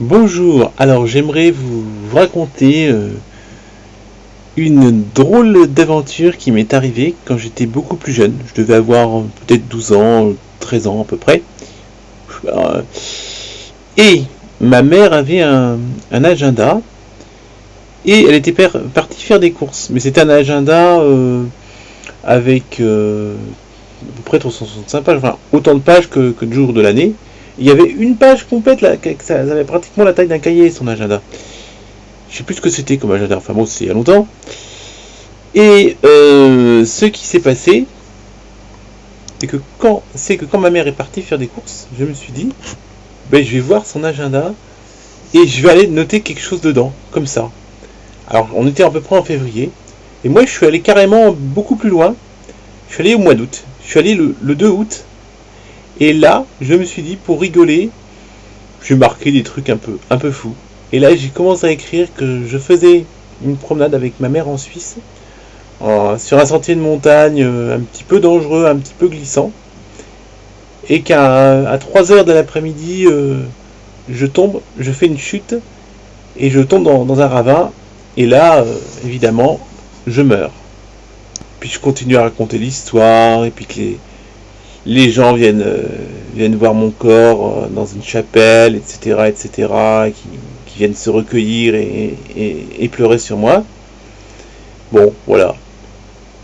Bonjour, alors j'aimerais vous raconter une drôle d'aventure qui m'est arrivée quand j'étais beaucoup plus jeune. Je devais avoir peut-être 12 ans, 13 ans à peu près. Euh, Et ma mère avait un agenda et elle était partie faire des courses. Mais c'était un agenda avec à peu près 365 pages, enfin autant de pages que de jours de l'année. Il y avait une page complète, là, ça avait pratiquement la taille d'un cahier, son agenda. Je sais plus ce que c'était comme agenda, enfin bon, c'est il y a longtemps. Et ce qui s'est passé, c'est que quand ma mère est partie faire des courses, je me suis dit, ben, je vais voir son agenda et je vais aller noter quelque chose dedans, comme ça. Alors, on était à peu près en février, et moi, je suis allé carrément beaucoup plus loin. Je suis allé au mois d'août. Je suis allé le 2 août, et là, je me suis dit, pour rigoler, j'ai marqué des trucs un peu fous. Et là, j'ai commencé à écrire que je faisais une promenade avec ma mère en Suisse, sur un sentier de montagne un petit peu dangereux, un petit peu glissant, et qu'à 3 heures de l'après-midi, je fais une chute, et je tombe dans un ravin, et là, évidemment, je meurs. Puis je continue à raconter l'histoire, et puis que les gens viennent voir mon corps dans une chapelle, etc., etc., qui viennent se recueillir et pleurer sur moi. Bon, voilà.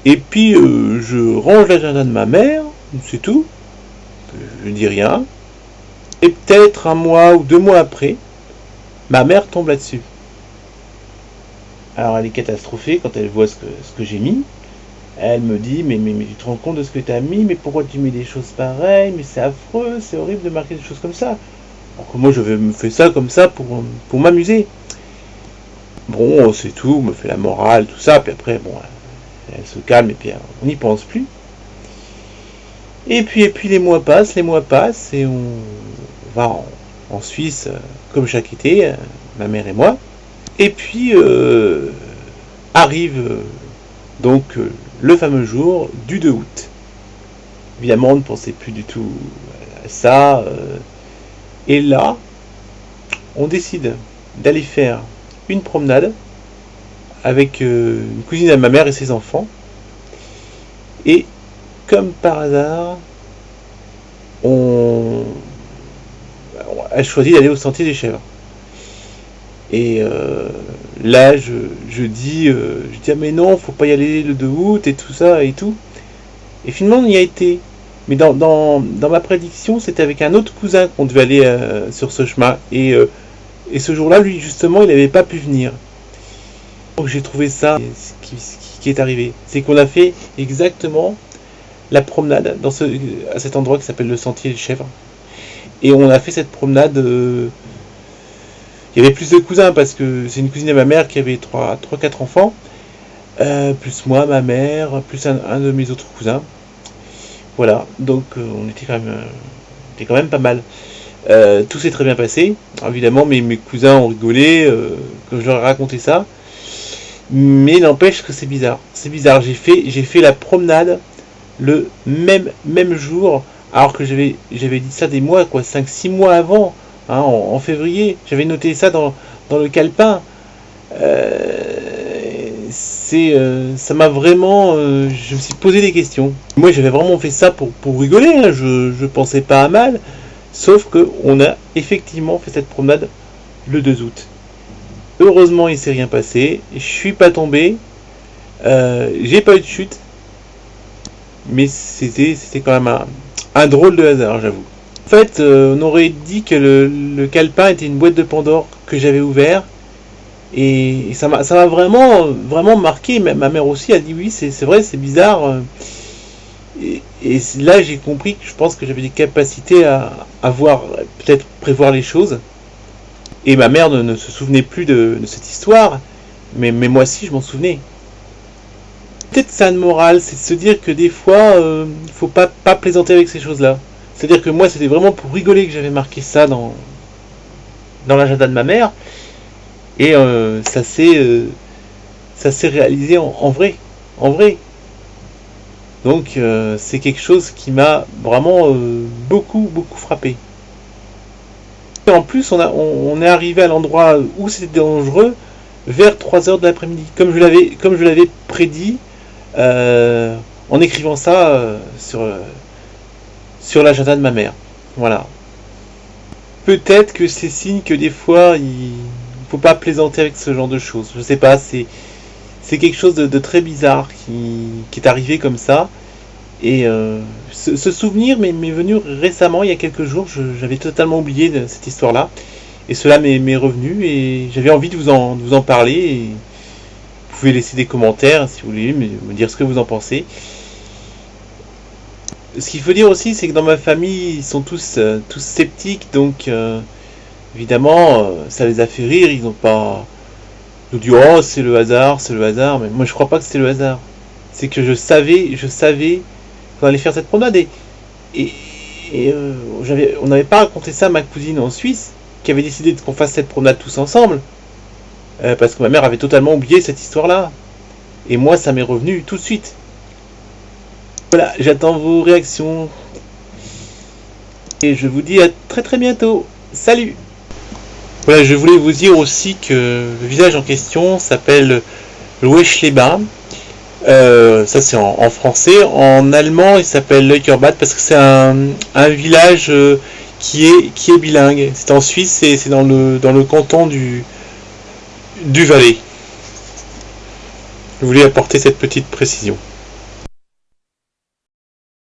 Et puis, je range l'agenda de ma mère, c'est tout. Je dis rien. Et peut-être un mois ou 2 mois après, ma mère tombe là-dessus. Alors, elle est catastrophée quand elle voit ce que j'ai mis. Elle me dit, mais tu te rends compte de ce que tu as mis, mais pourquoi tu mets des choses pareilles, mais c'est affreux, c'est horrible de marquer des choses comme ça. Alors que moi, je me fais ça comme ça pour m'amuser. Bon, c'est tout, me fait la morale, tout ça, puis après, bon, elle se calme, et puis on n'y pense plus. Et puis les mois passent, et on va en Suisse, comme chaque été, ma mère et moi. Et puis arrive donc le fameux jour du 2 août. Évidemment, on ne pensait plus du tout à ça. Et là, on décide d'aller faire une promenade avec une cousine à ma mère et ses enfants. Et comme par hasard, elle choisit d'aller au sentier des chèvres. Et là, je dis ah, mais non, faut pas y aller le 2 août et tout ça et tout. Et finalement, on y a été. Mais dans ma prédiction, c'était avec un autre cousin qu'on devait aller sur ce chemin. Et ce jour-là, lui, justement, il n'avait pas pu venir. Donc j'ai trouvé ça, ce qui est arrivé. C'est qu'on a fait exactement la promenade à cet endroit qui s'appelle le sentier des chèvres. Et on a fait cette promenade. Il y avait plus de cousins parce que c'est une cousine à ma mère qui avait 3-4 enfants. Plus moi, ma mère, plus un de mes autres cousins. Voilà, donc on était quand même pas mal. Tout s'est très bien passé. Alors, évidemment, mes cousins ont rigolé quand je leur ai raconté ça. Mais n'empêche que c'est bizarre. C'est bizarre. J'ai fait la promenade le même jour, alors que j'avais dit ça des mois, 5-6 mois avant, hein, en février. J'avais noté ça dans le calepin. Ça m'a vraiment, je me suis posé des questions. Moi, j'avais vraiment fait ça pour rigoler, hein. Je pensais pas à mal, sauf que on a effectivement fait cette promenade le 2 août. Heureusement, il s'est rien passé. Je suis pas tombé. J'ai pas eu de chute. Mais c'était quand même un drôle de hasard, j'avoue. En fait, on aurait dit que le calepin était une boîte de Pandore que j'avais ouvert. Et ça m'a vraiment marqué. Ma mère aussi a dit oui, c'est vrai, c'est bizarre. Et là, j'ai compris que je pense que j'avais des capacités à voir, peut-être prévoir les choses. Et ma mère ne se souvenait plus de cette histoire, mais moi aussi je m'en souvenais. Peut-être c'est une morale, c'est de se dire que des fois, il faut pas plaisanter avec ces choses-là. C'est-à-dire que moi, c'était vraiment pour rigoler que j'avais marqué ça dans l'agenda de ma mère, et ça s'est réalisé en vrai, Donc c'est quelque chose qui m'a vraiment beaucoup frappé. Et en plus, on est arrivé à l'endroit où c'était dangereux vers 3 heures de l'après-midi, comme je l'avais prédit en écrivant ça sur l'agenda de ma mère. Voilà. Peut-être que c'est signe que des fois, il faut pas plaisanter avec ce genre de choses. Je sais pas, c'est quelque chose de très bizarre qui est arrivé comme ça. Et ce souvenir m'est venu récemment, il y a quelques jours. J'avais totalement oublié de cette histoire-là. Et cela m'est revenu et j'avais envie de vous en parler. Et vous pouvez laisser des commentaires si vous voulez, me dire ce que vous en pensez. Ce qu'il faut dire aussi, c'est que dans ma famille, ils sont tous sceptiques, donc évidemment, ça les a fait rire. Ils n'ont pas nous dit oh c'est le hasard, mais moi je crois pas que c'était le hasard. C'est que je savais qu'on allait faire cette promenade et on n'avait pas raconté ça à ma cousine en Suisse, qui avait décidé qu'on fasse cette promenade tous ensemble, parce que ma mère avait totalement oublié cette histoire-là. Et moi, ça m'est revenu tout de suite. Voilà, j'attends vos réactions. Et je vous dis à très très bientôt. Salut! Voilà, je voulais vous dire aussi que le village en question s'appelle Loueschleben. Ça c'est en français. En allemand, il s'appelle Leukerbad parce que c'est un village qui est bilingue. C'est en Suisse et c'est dans le canton du Valais. Je voulais apporter cette petite précision.